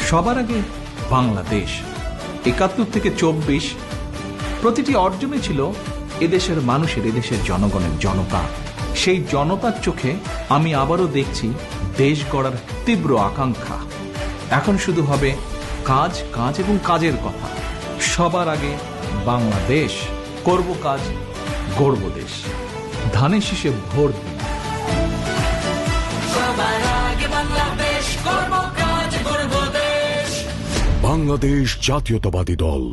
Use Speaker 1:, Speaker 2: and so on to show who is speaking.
Speaker 1: সবার আগে বাংলাদেশ ৭১ থেকে ২৪ প্রতিটি অর্জনে ছিল এদেশের মানুষের, এদেশের জনগণের, জনতা। সেই জনতার চোখে আমি আবারও দেখছি দেশ গড়ার তীব্র আকাঙ্ক্ষা। এখন শুধু হবে কাজ, কাজ এবং কাজের কথা। সবার আগে বাংলাদেশ, করব কাজ, গড়ব দেশ। ধানের শীষে ভোট দিন।
Speaker 2: সবার আগে বাংলাদেশ, করব কাজ, গড়ব দেশ।
Speaker 3: বাংলাদেশ জাতীয়তাবাদী দল।